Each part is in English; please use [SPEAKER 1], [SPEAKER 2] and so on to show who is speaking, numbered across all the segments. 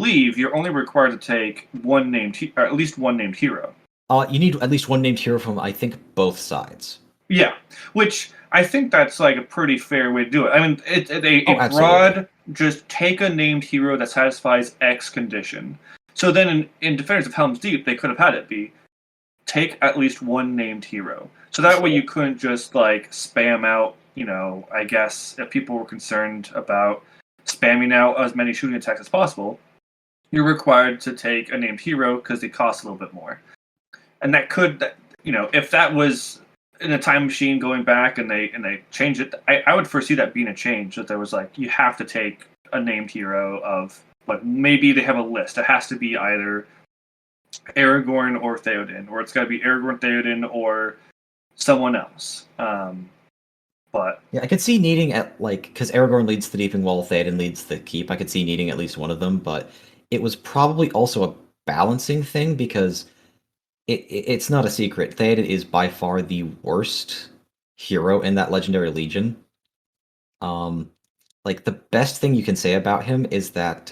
[SPEAKER 1] believe you're only required to take one named, or at least one named hero.
[SPEAKER 2] You need at least one named hero from, I think, both sides.
[SPEAKER 1] Yeah, which I think that's like a pretty fair way to do it. I mean, it's a broad, just take a named hero that satisfies X condition. So then in Defenders of Helm's Deep, they could have had it be, take at least one named hero. So that way you couldn't just like spam out, I guess if people were concerned about spamming out as many shooting attacks as possible, you're required to take a named hero because they cost a little bit more. And that could, if that was in a time machine going back and they change it, I would foresee that being a change, that there was like, you have to take a named hero of, like, maybe they have a list. It has to be either Aragorn or Theoden, or it's got to be Aragorn, Theoden, or someone else. But
[SPEAKER 2] yeah, I could see needing because Aragorn leads the Deeping Wall, Theoden leads the Keep. I could see needing at least one of them, but it was probably also a balancing thing because it's not a secret. Theoden is by far the worst hero in that Legendary Legion. Like the best thing you can say about him is that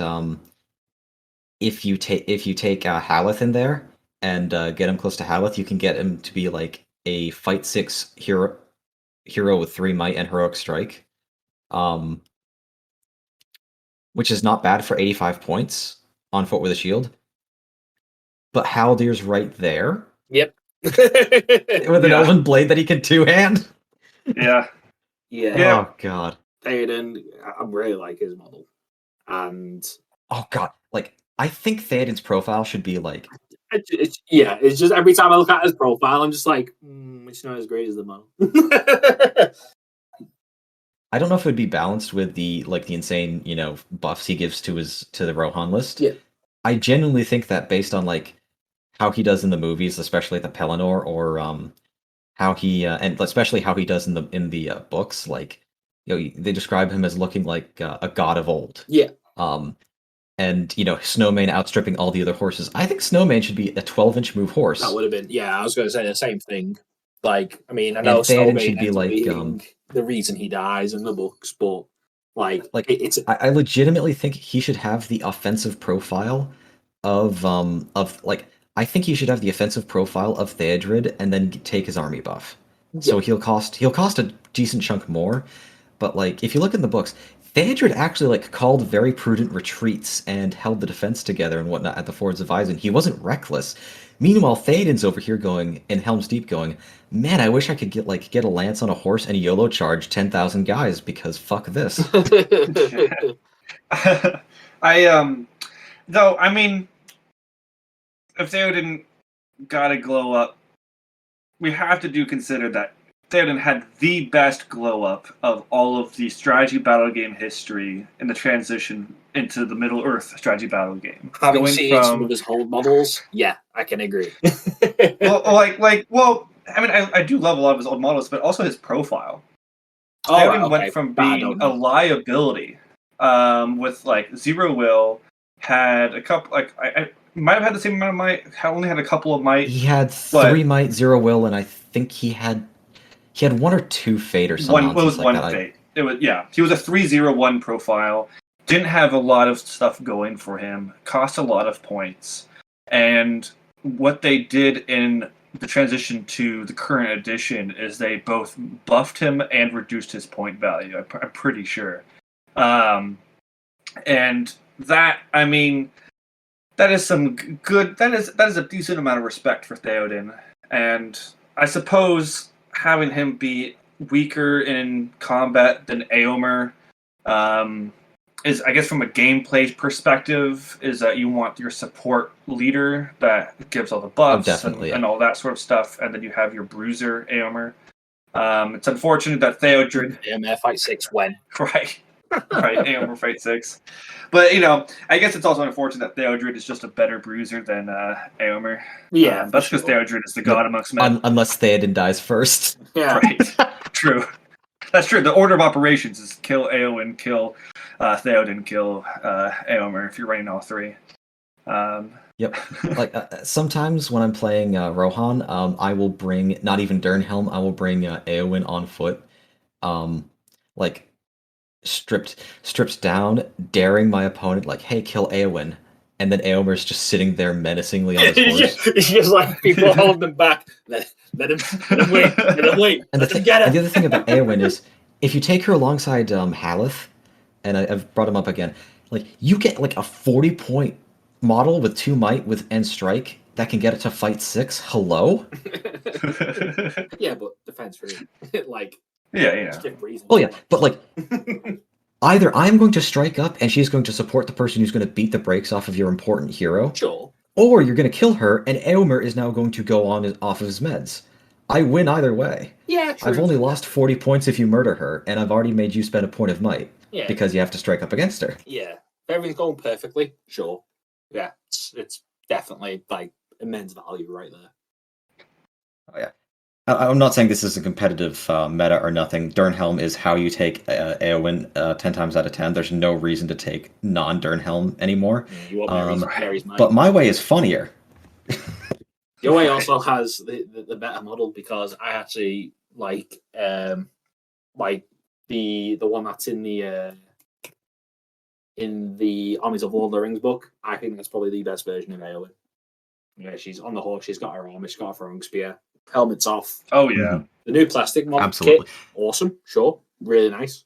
[SPEAKER 2] if you take Haleth in there and get him close to Haleth, you can get him to be like a Fight 6 hero with 3 might and heroic strike, which is not bad for 85 points on foot with a shield. But Haldir's right there.
[SPEAKER 3] Yep.
[SPEAKER 2] With an Elven Blade that he can two-hand.
[SPEAKER 1] Yeah.
[SPEAKER 2] Oh god.
[SPEAKER 3] Theoden, I really like his model. And
[SPEAKER 2] oh god, like I think Theoden's profile should be like
[SPEAKER 3] it's just every time I look at his profile, I'm just like, it's not as great as the model.
[SPEAKER 2] I don't know if it would be balanced with the insane, buffs he gives to the Rohan list.
[SPEAKER 3] Yeah.
[SPEAKER 2] I genuinely think that based on like how he does in the movies, especially at the Pelennor, or how he and especially how he does in the books, like they describe him as looking like a god of old.
[SPEAKER 3] Yeah.
[SPEAKER 2] And Snowmane outstripping all the other horses. I think Snowmane should be a 12-inch move horse.
[SPEAKER 3] That would have been, I was going to say the same thing. Like, I mean, I know Snowmane should be like the reason he dies in the books, but it's.
[SPEAKER 2] I legitimately think he should have the offensive profile of I think he should have the offensive profile of Theodred and then take his army buff. Yeah. So he'll cost a decent chunk more, but like if you look in the books, Theodred actually called very prudent retreats and held the defense together and whatnot at the Fords of Isen. He wasn't reckless. Meanwhile, Theoden's over here going in Helm's Deep, going, man, I wish I could get a lance on a horse and YOLO charge 10,000 guys because fuck this.
[SPEAKER 1] Though I mean, if Theoden got a glow up, we have to consider that Theoden had the best glow up of all of the strategy battle game history in the transition into the Middle Earth strategy battle game.
[SPEAKER 3] Having seen some of his old models, yeah, I can agree.
[SPEAKER 1] well, I mean, I do love a lot of his old models, but also his profile. Theoden went from being a liability with zero will, had a couple I might have had the same amount of might. Only had a couple of might.
[SPEAKER 2] He had 3 might, 0 will, and I think he had 1 or 2 fate or something.
[SPEAKER 1] It was one fate. It was He was a 3-0-1 profile. Didn't have a lot of stuff going for him. Cost a lot of points. And what they did in the transition to the current edition is they both buffed him and reduced his point value. I'm pretty sure. And that, I mean, that is some good. That is a decent amount of respect for Theoden, and I suppose having him be weaker in combat than Éomer is, I guess, from a gameplay perspective, is that you want your support leader that gives all the buffs and all that sort of stuff, and then you have your bruiser Éomer. It's unfortunate that Theodred
[SPEAKER 3] Fight 6 when
[SPEAKER 1] right. Éomer Fight 6. But, I guess it's also unfortunate that Theodred is just a better bruiser than Éomer.
[SPEAKER 3] Yeah.
[SPEAKER 1] That's because Theodred is the god amongst men.
[SPEAKER 2] Unless Theoden dies first.
[SPEAKER 3] Yeah.
[SPEAKER 1] Right. True. That's true. The order of operations is kill Éowyn, kill Theoden, kill Éomer, if you're running all 3.
[SPEAKER 2] Yep. Sometimes when I'm playing Rohan, I will bring, not even Dernhelm, I will bring Éowyn on foot. Stripped down, daring my opponent, hey, kill Éowyn. and then Eomer's just sitting there menacingly on his horse.
[SPEAKER 3] It's just like people hold them back. Let him wait. Let him wait.
[SPEAKER 2] And
[SPEAKER 3] let him get
[SPEAKER 2] and the other thing about Eowyn is, if you take her alongside Haleth, and I've brought him up again, like you get like a 40-point model with 2 might and strike that can get it to fight 6. Hello?
[SPEAKER 3] Yeah, but defense 3. Like
[SPEAKER 1] yeah.
[SPEAKER 2] Oh yeah, but like either I'm going to strike up and she's going to support the person who's going to beat the brakes off of your important hero.
[SPEAKER 3] Sure.
[SPEAKER 2] Or you're going to kill her and Eomer is now going to go off of his meds. I win either way.
[SPEAKER 3] Yeah, true.
[SPEAKER 2] I've only lost 40 points if you murder her, and I've already made you spend a point of might.
[SPEAKER 3] Yeah.
[SPEAKER 2] Because you have to strike up against her.
[SPEAKER 3] Yeah. If everything's going perfectly, sure. Yeah, it's definitely like immense value right there.
[SPEAKER 2] Oh yeah. I'm not saying this is a competitive meta or nothing. Durnhelm is how you take Eowyn 10 times out of 10. There's no reason to take non-Durnhelm anymore. But my way is funnier.
[SPEAKER 3] Your way also has the better model because I actually like the one that's in the Armies of Lord of the Rings book. I think that's probably the best version of Eowyn. Yeah, she's on the horse. She's got her armor. She's got her throwing spear. Helmet's off.
[SPEAKER 1] Oh yeah.
[SPEAKER 3] The new plastic model kit, awesome. Sure, really nice.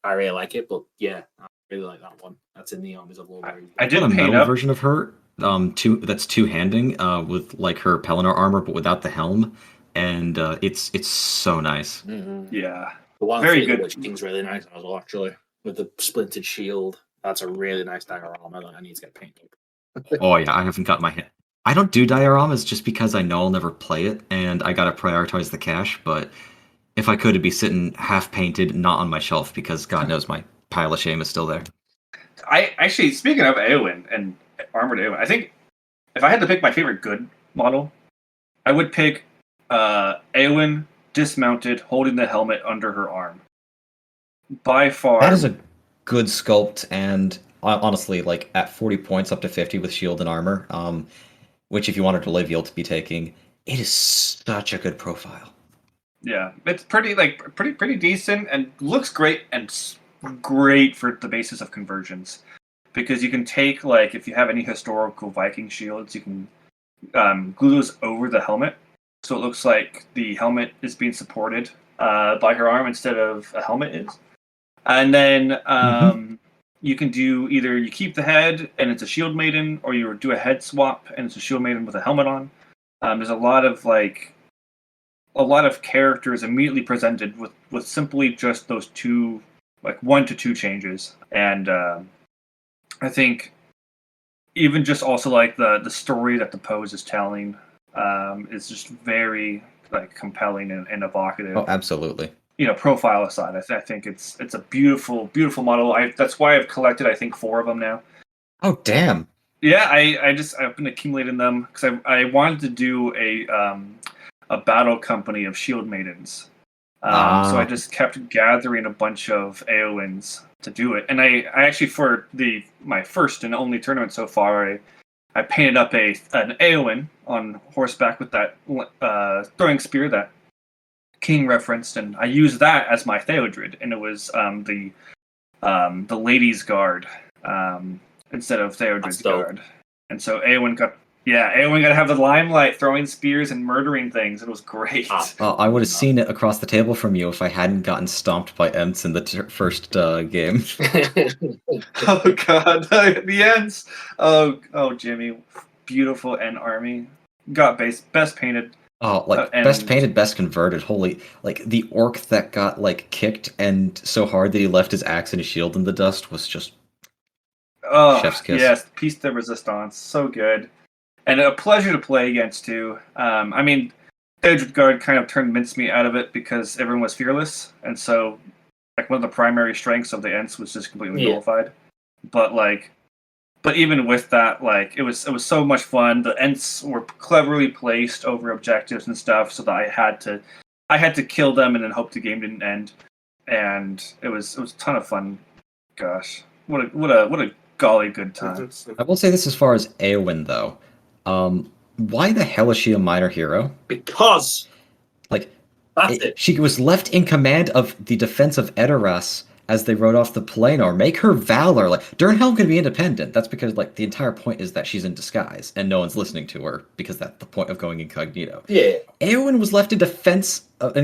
[SPEAKER 3] I really like it, but yeah, I really like that one. That's in the Armies of Lord of the Rings.
[SPEAKER 1] I did a
[SPEAKER 2] metal version of her. That's two-handing with like her Pelennor armor, but without the helm, and it's so nice.
[SPEAKER 3] Mm-hmm.
[SPEAKER 1] Yeah,
[SPEAKER 3] the one
[SPEAKER 1] very good.
[SPEAKER 3] Witch King's really nice as well, actually, with the splintered shield. That's a really nice diorama that I need to get painted.
[SPEAKER 2] Oh yeah, I haven't got my hand. I don't do dioramas just because I know I'll never play it, and I gotta prioritize the cash. But if I could, it'd be sitting half painted, not on my shelf, because God knows my pile of shame is still there.
[SPEAKER 1] I actually, speaking of Eowyn and armored Eowyn, I think if I had to pick my favorite good model, I would pick Eowyn dismounted, holding the helmet under her arm. By far,
[SPEAKER 2] that is a good sculpt, and honestly, like at 40 points up to 50 with shield and armor, which if you wanted to live, you'll be taking. It is such a good profile.
[SPEAKER 1] Yeah, it's pretty decent and looks great and great for the basis of conversions, because you can take like if you have any historical Viking shields, you can glue those over the helmet, so it looks like the helmet is being supported by her arm instead of a helmet is, and then you can do either you keep the head and it's a shield maiden, or you do a head swap and it's a shield maiden with a helmet on. There's a lot of characters immediately presented with simply just those two, like 1 to 2 changes, and I think even just also like the story that the pose is telling is just very like compelling and evocative.
[SPEAKER 2] Oh, absolutely.
[SPEAKER 1] Profile aside, I think it's a beautiful model. That's why I've collected I think 4 of them now.
[SPEAKER 2] Oh damn.
[SPEAKER 1] Yeah, I've been accumulating them because I wanted to do a battle company of shield maidens. So I just kept gathering a bunch of Eowyns to do it, and I actually for my first and only tournament so far, I painted up an Eowyn on horseback with that throwing spear that King referenced, and I used that as my Theodred, and it was the Ladies' Guard instead of Theodred's Guard, and so Eowyn got to have the limelight, throwing spears and murdering things. It was great.
[SPEAKER 2] I would have seen it across the table from you if I hadn't gotten stomped by Ents in the first game.
[SPEAKER 1] Oh god, the Ents! Oh Jimmy, beautiful Ent army. Got best painted.
[SPEAKER 2] Oh, best painted, best converted. Holy, like the orc that got like kicked and so hard that he left his axe and his shield in the dust was just chef's kiss.
[SPEAKER 1] Yes, piece de resistance, so good, and a pleasure to play against too. I mean, Theodred Guard kind of turned mincemeat out of it because everyone was fearless, and so like one of the primary strengths of the Ents was just completely nullified. But even with that, like it was so much fun. The Ents were cleverly placed over objectives and stuff, so that I had to kill them and then hope the game didn't end. And it was a ton of fun. Gosh, what a golly good time.
[SPEAKER 2] I will say this as far as Eowyn though. Why the hell is she a minor hero?
[SPEAKER 3] Because
[SPEAKER 2] she was left in command of the defense of Edoras as they rode off the plain, make her valor. Like, Durnhelm can be independent. That's because, like, the entire point is that she's in disguise and no one's listening to her because that's the point of going incognito.
[SPEAKER 3] Yeah.
[SPEAKER 2] Eowyn was left in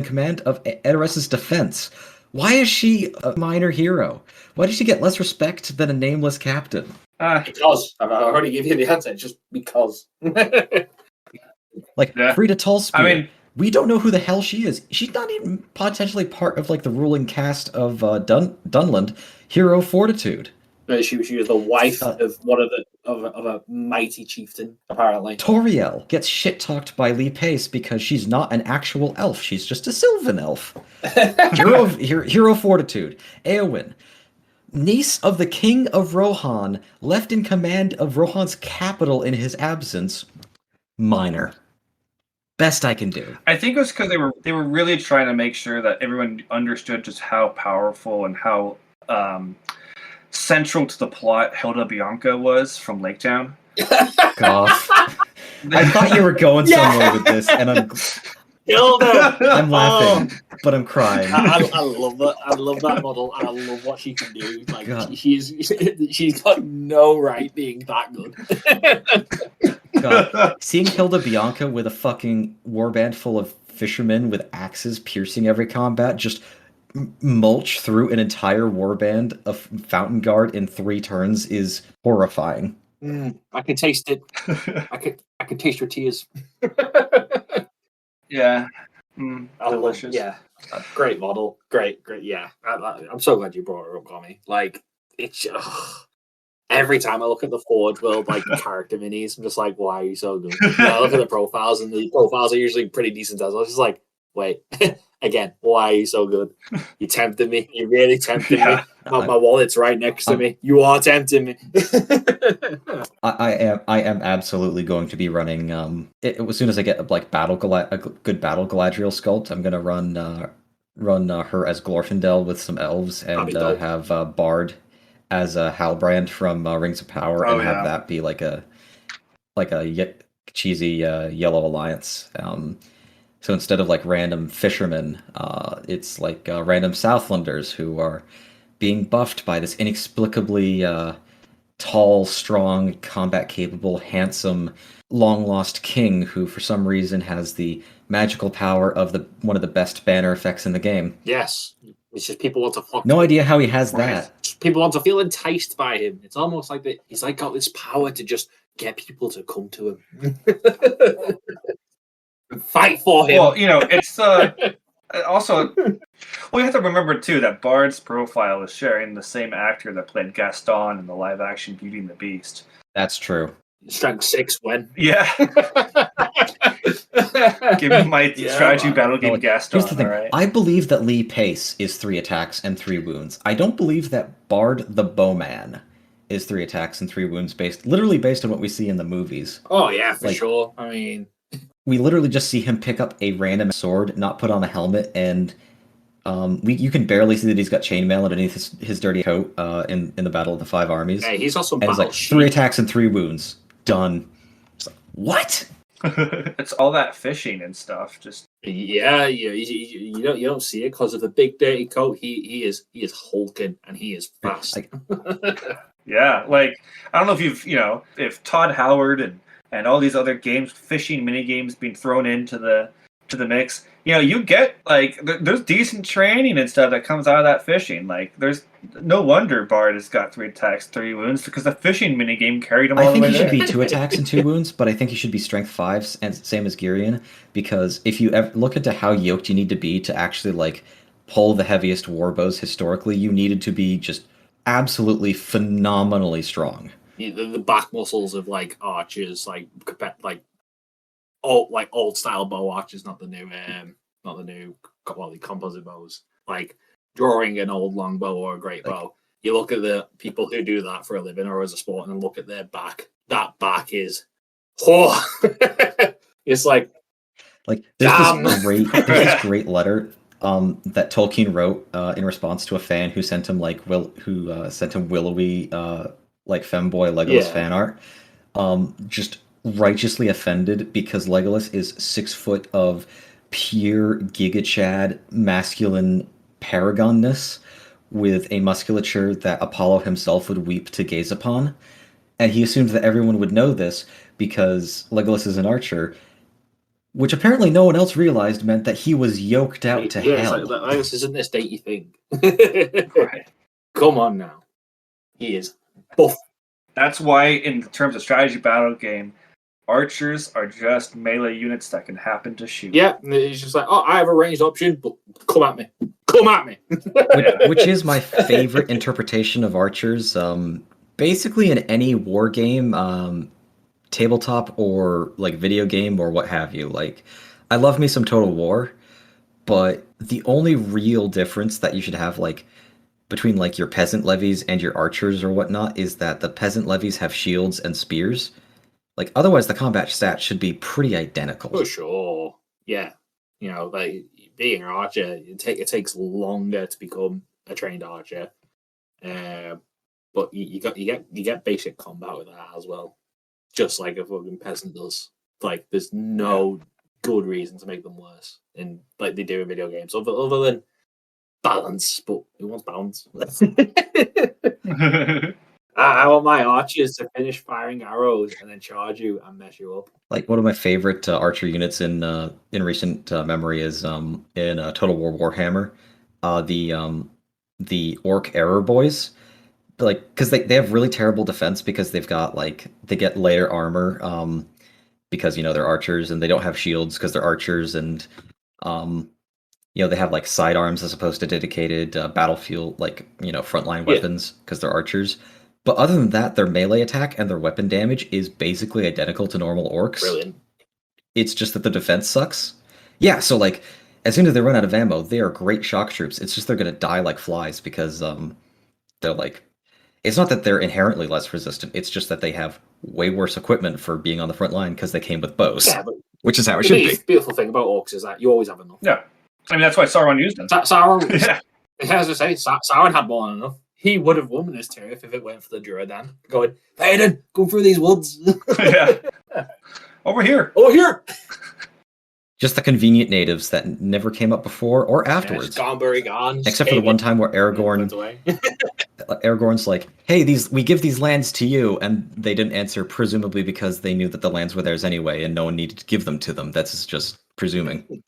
[SPEAKER 2] command of Edoras' defense. Why is she a minor hero? Why did she get less respect than a nameless captain?
[SPEAKER 3] Because. I already gave you the answer. Just because.
[SPEAKER 2] Frida Tallspear. We don't know who the hell she is. She's not even potentially part of, like, the ruling cast of Dunland. Hero Fortitude.
[SPEAKER 3] She was the wife of one of a mighty chieftain, apparently.
[SPEAKER 2] Toriel gets shit-talked by Lee Pace because she's not an actual elf. She's just a Sylvan elf. Hero Fortitude. Eowyn. Niece of the King of Rohan, left in command of Rohan's capital in his absence. Minor. Best I can do.
[SPEAKER 1] I think it was because they were really trying to make sure that everyone understood just how powerful and how central to the plot Hilda Bianca was from Lake Town.
[SPEAKER 2] Gosh. I thought you were going somewhere with this, and I'm laughing, but I'm crying.
[SPEAKER 3] I love that. I love that model, and I love what she can do. Like, she's got no right being that good.
[SPEAKER 2] God. Seeing Hilda Bianca with a fucking warband full of fishermen with axes piercing every combat just mulch through an entire warband of Fountain Guard in 3 turns is horrifying.
[SPEAKER 3] I can taste it. I can taste your tears.
[SPEAKER 1] Yeah.
[SPEAKER 3] Delicious. Great model. Great. Yeah. I'm so glad you brought her up, Commi. Like, it's every time I look at the Forge World, like, character minis, I'm just like, why are you so good? I look at the profiles, and the profiles are usually pretty decent as well. It's just like, wait, again, why are you so good? You tempted me. You really tempted me. My wallet's right next to me. You are tempting me.
[SPEAKER 2] I am absolutely going to be running. As soon as I get a good battle Galadriel sculpt, I'm gonna run her as Glorfindel with some elves and have Bard as a Halbrand from Rings of Power, and have that be like a cheesy Yellow Alliance. So instead of, like, random fishermen, it's like random Southlanders who are being buffed by this inexplicably tall, strong, combat-capable, handsome, long-lost king who, for some reason, has the magical power of one of the best banner effects in the game.
[SPEAKER 3] Yes. It's just people want to flock.
[SPEAKER 2] No idea how he has that.
[SPEAKER 3] People want to feel enticed by him. It's almost like he's like got this power to just get people to come to him. Fight for him.
[SPEAKER 1] Well, it's also. Well, you have to remember too that Bard's profile is sharing the same actor that played Gaston in the live-action Beauty and the Beast.
[SPEAKER 2] That's true.
[SPEAKER 3] Strength 6 when?
[SPEAKER 1] Yeah. Give me my strategy battle game Gaston.
[SPEAKER 2] Here's the thing.
[SPEAKER 1] Right?
[SPEAKER 2] I believe that Lee Pace is 3 attacks and 3 wounds. I don't believe that Bard the Bowman is 3 attacks and 3 wounds based on what we see in the movies.
[SPEAKER 3] Oh yeah, for sure. I mean,
[SPEAKER 2] we literally just see him pick up a random sword, not put on a helmet, and you can barely see that he's got chainmail underneath his dirty coat in the Battle of the 5 Armies.
[SPEAKER 3] Hey, he's also
[SPEAKER 2] and it's like 3 attacks and 3 wounds. Done. Like, what?
[SPEAKER 1] It's all that fishing and stuff. Just
[SPEAKER 3] you don't see it because of the big dirty coat. He is hulking and he is fast.
[SPEAKER 1] Yeah, like I don't know if Todd Howard and all these other fishing mini games being thrown into the mix. You get like there's decent training and stuff that comes out of that fishing. Like there's no wonder Bard has got 3 attacks, 3 wounds because the fishing mini game carried him all the way there.
[SPEAKER 2] I think he should be 2 attacks and 2 wounds, but I think he should be strength 5, and same as Girion, because if you ever look into how yoked you need to be to actually like pull the heaviest warbows historically, you needed to be just absolutely phenomenally strong.
[SPEAKER 3] The back muscles of like archers, like old style bow archers, not the new composite bows. Like drawing an old long bow or a great bow. You look at the people who do that for a living or as a sport, and look at their back. That back is, it's like
[SPEAKER 2] there's this great letter that Tolkien wrote in response to a fan who sent him sent him willowy femboy Legolas fan art. Just righteously offended because Legolas is 6 foot of pure Giga Chad masculine paragonness with a musculature that Apollo himself would weep to gaze upon. And he assumed that everyone would know this because Legolas is an archer, which apparently no one else realized meant that he was yoked out to
[SPEAKER 3] yeah,
[SPEAKER 2] hell.
[SPEAKER 3] It's like, this isn't this datey thing.
[SPEAKER 1] Right.
[SPEAKER 3] Come on now. He is buff.
[SPEAKER 1] That's why, in terms of strategy battle game, archers are just melee units that can happen to shoot.
[SPEAKER 3] Yeah, it's just like, oh, I have a ranged option, but come at me. Come at me.
[SPEAKER 2] Which is my favorite interpretation of archers. Basically, in any war game, tabletop or like video game or what have you. Like, I love me some Total War, but the only real difference that you should have like between like your peasant levies and your archers or whatnot is that the peasant levies have shields and spears. Like otherwise, the combat stats should be pretty identical.
[SPEAKER 3] For sure, yeah. You know, like being an archer, it takes longer to become a trained archer, but you get basic combat with that as well, just like a fucking peasant does. Like, there's no good reason to make them worse in like they do in video games, other than balance. But who wants balance? I want my archers to finish firing arrows and then charge you and mess you up.
[SPEAKER 2] Like one of my favorite archer units in recent memory is in Total War Warhammer, the Orc Error Boys. Like, because they have really terrible defense because they've got like they get later armor because they're archers, and they don't have shields because they're archers, and they have like sidearms as opposed to dedicated battlefield like frontline weapons because they're archers. But other than that, their melee attack and their weapon damage is basically identical to normal orcs.
[SPEAKER 3] Brilliant.
[SPEAKER 2] It's just that the defense sucks. Yeah, so like as soon as they run out of ammo, they are great shock troops. It's just they're gonna die like flies because they're like, it's not that they're inherently less resistant. It's just that they have way worse equipment for being on the front line because they came with bows.
[SPEAKER 3] Yeah, but
[SPEAKER 2] which is how it should be.
[SPEAKER 3] The beautiful thing about orcs is that you always have enough.
[SPEAKER 1] Yeah, I mean that's why Sauron used them.
[SPEAKER 3] Sauron,
[SPEAKER 1] Yeah.
[SPEAKER 3] As I say, Sauron had more than enough. He would have won this turf if it went for the Durodan. Going, Théoden, go through these woods.
[SPEAKER 1] Yeah. Over here.
[SPEAKER 3] Over here.
[SPEAKER 2] Just the convenient natives that never came up before or afterwards.
[SPEAKER 3] Gone, gone.
[SPEAKER 2] Except for the one time where Aragorn's like, hey, we give these lands to you, and they didn't answer, presumably because they knew that the lands were theirs anyway, and no one needed to give them to them. That's just presuming.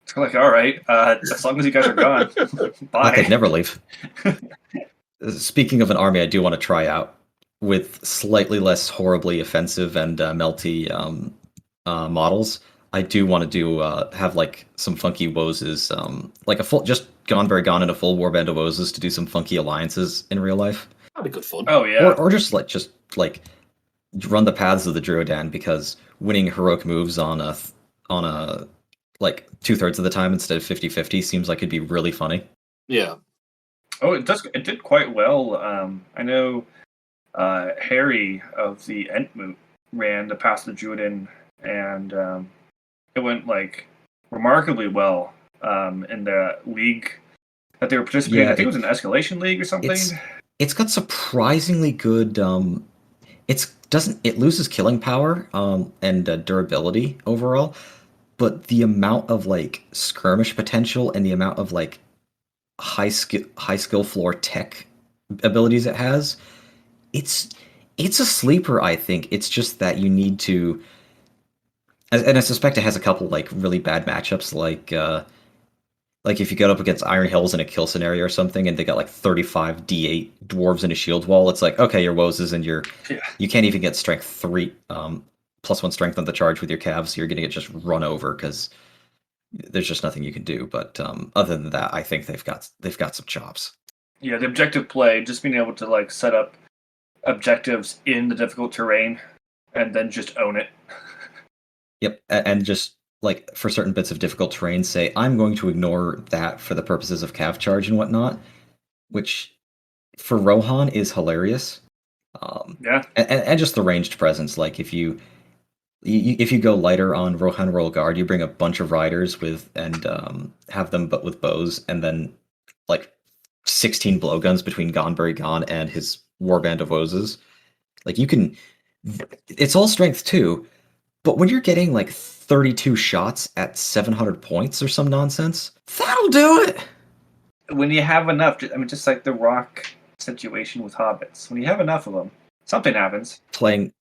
[SPEAKER 1] It's like, all right, as long as you guys are gone, bye.
[SPEAKER 2] They'd never leave. Speaking of an army I do want to try out with slightly less horribly offensive and melty models, I do want to do have like some funky wozes, like a full just gone very gone in a full warband of wozes to do some funky alliances in real life.
[SPEAKER 3] That'd be good fun.
[SPEAKER 1] Oh yeah.
[SPEAKER 2] Or just like run the paths of the Durodan, because winning heroic moves on a like 2/3 of the time instead of 50-50 seems like it'd be really funny.
[SPEAKER 3] Yeah.
[SPEAKER 1] Oh, it did quite well. I know Harry of the Entmoot ran the Pass of the Druidin, and it went like remarkably well in the league that they were participating in. I think it was an escalation league or something.
[SPEAKER 2] It's got surprisingly good it loses killing power and durability overall, but the amount of like skirmish potential and the amount of like high skill floor tech abilities it has, it's a sleeper, I think. It's just that you need to, and I suspect it has a couple like really bad matchups, like if you get up against Iron Hills in a kill scenario or something, and they got like 35 D8 dwarves in a shield wall, it's like, okay, your wozes and you can't even get strength 3 +1 strength on the charge with your calves, so you're gonna get just run over because there's just nothing you can do. But other than that, I think they've got some chops.
[SPEAKER 1] Yeah, the objective play, just being able to like set up objectives in the difficult terrain and then just own it.
[SPEAKER 2] Yep, and just like for certain bits of difficult terrain, say I'm going to ignore that for the purposes of cav charge and whatnot, which for Rohan is hilarious.
[SPEAKER 1] Yeah,
[SPEAKER 2] and just the ranged presence. Like if you go lighter on Rohan Royal Guard, you bring a bunch of riders and have them but with bows, and then like 16 blowguns between Gonberry Gon and his warband of wozes. Like you can, it's all strength too, but when you're getting like 32 shots at 700 points or some nonsense, that'll do it.
[SPEAKER 1] when you have enough, I mean, just like the rock situation with hobbits, when you have enough of them, something happens.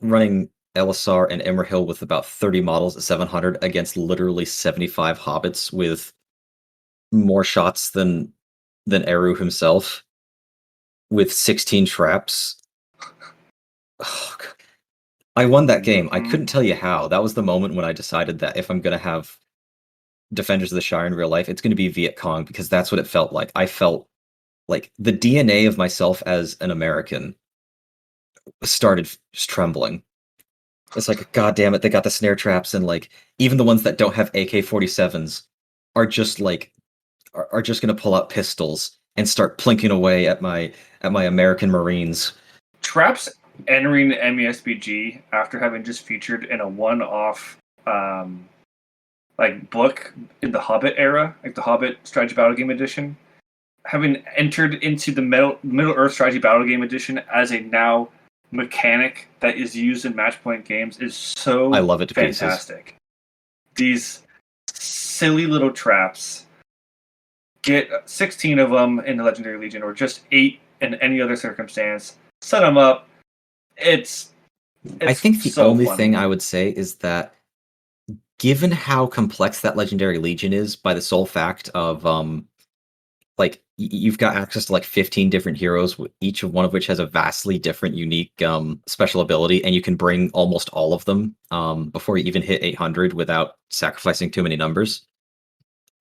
[SPEAKER 2] Running Elessar and Emerhill with about 30 models at 700 against literally 75 hobbits with more shots than Eru himself, with 16 traps. Oh, God. I won that game. I couldn't tell you how. That was the moment when I decided that if I'm going to have Defenders of the Shire in real life, it's going to be Viet Cong, because that's what it felt like. I felt like the DNA of myself as an American started trembling. It's like, God damn it, they got the snare traps, and like even the ones that don't have AK-47s are just like are just gonna pull out pistols and start plinking away at my American Marines.
[SPEAKER 1] Traps entering the MESBG after having just featured in a one-off like book in the Hobbit era, like the Hobbit Strategy Battle Game Edition, having entered into the Middle Earth Strategy Battle Game Edition as a now mechanic that is used in Matchpoint games is so
[SPEAKER 2] I love it to
[SPEAKER 1] fantastic.
[SPEAKER 2] pieces.
[SPEAKER 1] These silly little traps, get 16 of them in the Legendary Legion, or just 8 in any other circumstance. Set them up. It's
[SPEAKER 2] I think the
[SPEAKER 1] so
[SPEAKER 2] only
[SPEAKER 1] funny.
[SPEAKER 2] thing I would say is that, given how complex that Legendary Legion is, by the sole fact of like you've got access to like 15 different heroes, each of one of which has a vastly different, unique special ability, and you can bring almost all of them before you even hit 800 without sacrificing too many numbers.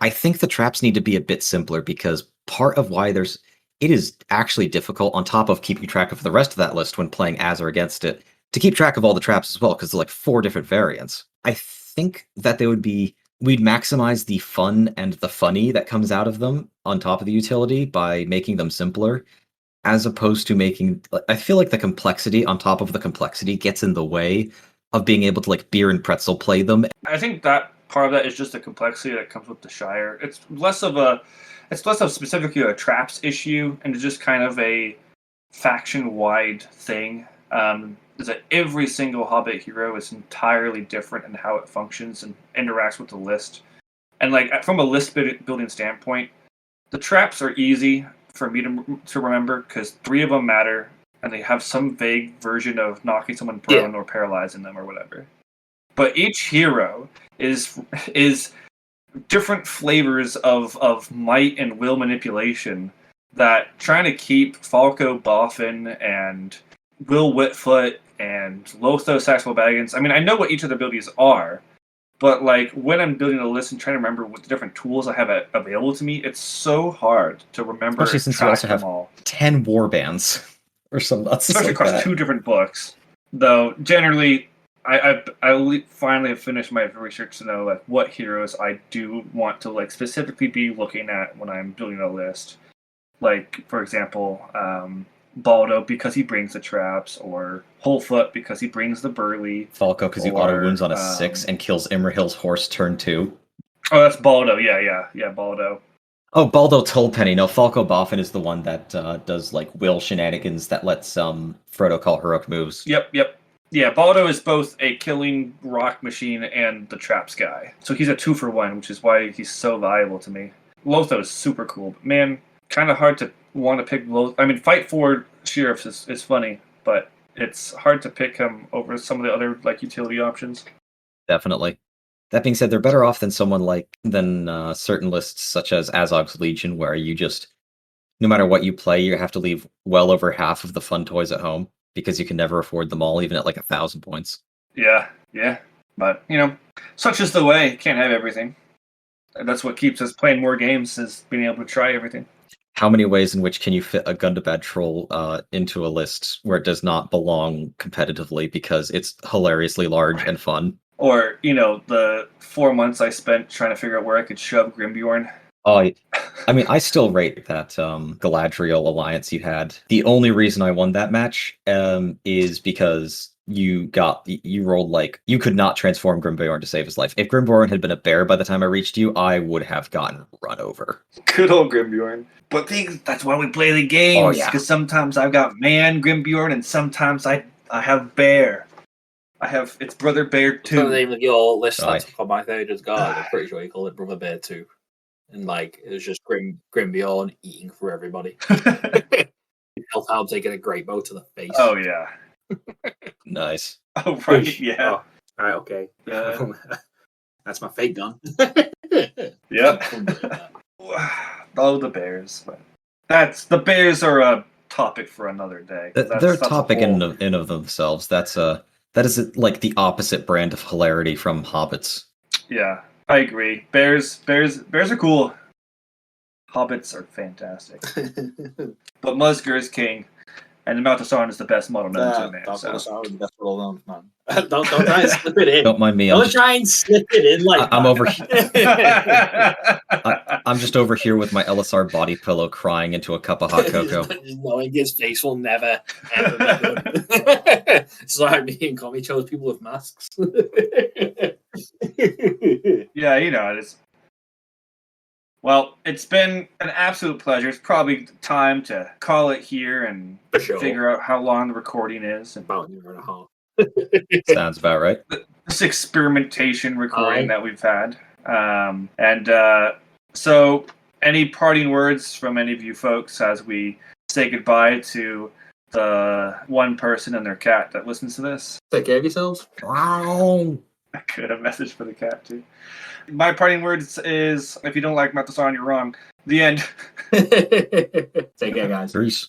[SPEAKER 2] I think the traps need to be a bit simpler, because part of why it is actually difficult, on top of keeping track of the rest of that list when playing as or against it, to keep track of all the traps as well, because there's like 4 different variants. I think that we'd maximize the fun and the funny that comes out of them on top of the utility by making them simpler, as opposed to making... I feel like the complexity on top of the complexity gets in the way of being able to like beer and pretzel play them.
[SPEAKER 1] I think that part of that is just the complexity that comes with the Shire. It's less of specifically a traps issue, and it's just kind of a faction-wide thing. Is that every single Hobbit hero is entirely different in how it functions and interacts with the list. And like from a list building standpoint, the traps are easy for me to remember, because 3 of them matter, and they have some vague version of knocking someone prone or paralyzing them or whatever. But each hero is different flavors of might and will manipulation, that trying to keep Falco Boffin and Will Whitfoot and Lotho Saxwell Baggins. I mean, I know what each of their abilities are, but like when I'm building a list and trying to remember what the different tools I have available to me, it's so hard to remember.
[SPEAKER 2] Especially since you also have 10 war bands or some nuts.
[SPEAKER 1] Especially
[SPEAKER 2] like
[SPEAKER 1] across
[SPEAKER 2] that.
[SPEAKER 1] 2 different books. Though generally, I finally have finished my research to know like what heroes I do want to like specifically be looking at when I'm building a list. Like, for example, Baldo because he brings the traps, or Wholefoot because he brings the burly.
[SPEAKER 2] Falco because he auto wounds on a 6 and kills Imrahil's horse turn 2.
[SPEAKER 1] Oh, that's Baldo. Yeah, Baldo.
[SPEAKER 2] Oh, Baldo Tullpenny. No, Falco Boffin is the one that does like will shenanigans that lets Frodo call heroic moves.
[SPEAKER 1] Yep. Yeah, Baldo is both a killing rock machine and the traps guy. So he's a 2-for-1, which is why he's so valuable to me. Lotho is super cool, but man, kind of hard to want to pick Lotho. I mean, Fight for Sheriffs is funny, but it's hard to pick him over some of the other like utility options.
[SPEAKER 2] Definitely. That being said, they're better off than certain lists such as Azog's Legion, where you just, no matter what you play, you have to leave well over half of the fun toys at home, because you can never afford them all, even at like 1,000 points.
[SPEAKER 1] Yeah. But, such is the way. Can't have everything. That's what keeps us playing more games, is being able to try everything.
[SPEAKER 2] How many ways in which can you fit a Gundabad troll into a list where it does not belong competitively because it's hilariously large and fun?
[SPEAKER 1] Or, the 4 months I spent trying to figure out where I could shove Grimbjorn.
[SPEAKER 2] Oh, I mean, I still rate that Galadriel alliance you had. The only reason I won that match is because you rolled like you could not transform Grimbjorn to save his life. If Grimbjorn had been a bear by the time I reached you, I would have gotten run over.
[SPEAKER 1] Good old Grimbjorn. But that's why we play the games.
[SPEAKER 2] Oh, yeah.
[SPEAKER 1] Because sometimes I've got man Grimbjorn, and sometimes I have bear. I have its brother bear too.
[SPEAKER 3] The name of your list that's on my Thader's Guide. I'm pretty sure you call it Brother Bear 2. and like it was just Grimbeorn eating through everybody. Helm taking a great bow to the face.
[SPEAKER 1] Oh yeah.
[SPEAKER 2] Nice.
[SPEAKER 1] Oh right, yeah.
[SPEAKER 3] Oh, all right, okay. That's my fake gun.
[SPEAKER 1] Yep. Oh, the Bears. The Bears are a topic for another day.
[SPEAKER 2] They're a topic in of themselves. That is like the opposite brand of hilarity from Hobbits.
[SPEAKER 1] Yeah, I agree. Bears are cool. Hobbits are fantastic. But Musger is king, and the Maltasaran is the best model known to man.
[SPEAKER 3] Maltasaran is the best model known, man. Don't try and slip it in.
[SPEAKER 2] Don't mind me.
[SPEAKER 3] Don't try and slip it in like
[SPEAKER 2] I'm over here. I'm just over here with my Elessar body pillow crying into a cup of hot cocoa.
[SPEAKER 3] Knowing his face will never, ever be good. So me and Commi chose people with masks.
[SPEAKER 1] Yeah, you know, it's... Well, it's been an absolute pleasure. It's probably time to call it here and figure out how long the recording is.
[SPEAKER 3] About an hour and a half.
[SPEAKER 2] Sounds about right.
[SPEAKER 1] This experimentation recording that we've had. So, any parting words from any of you folks as we say goodbye to the one person and their cat that listens to this?
[SPEAKER 3] Take care of yourselves.
[SPEAKER 2] Wow.
[SPEAKER 1] I could have messaged for the cat, too. My parting words is, if you don't like Maltasaran, you're wrong. The end.
[SPEAKER 3] Take care, guys.
[SPEAKER 2] Peace.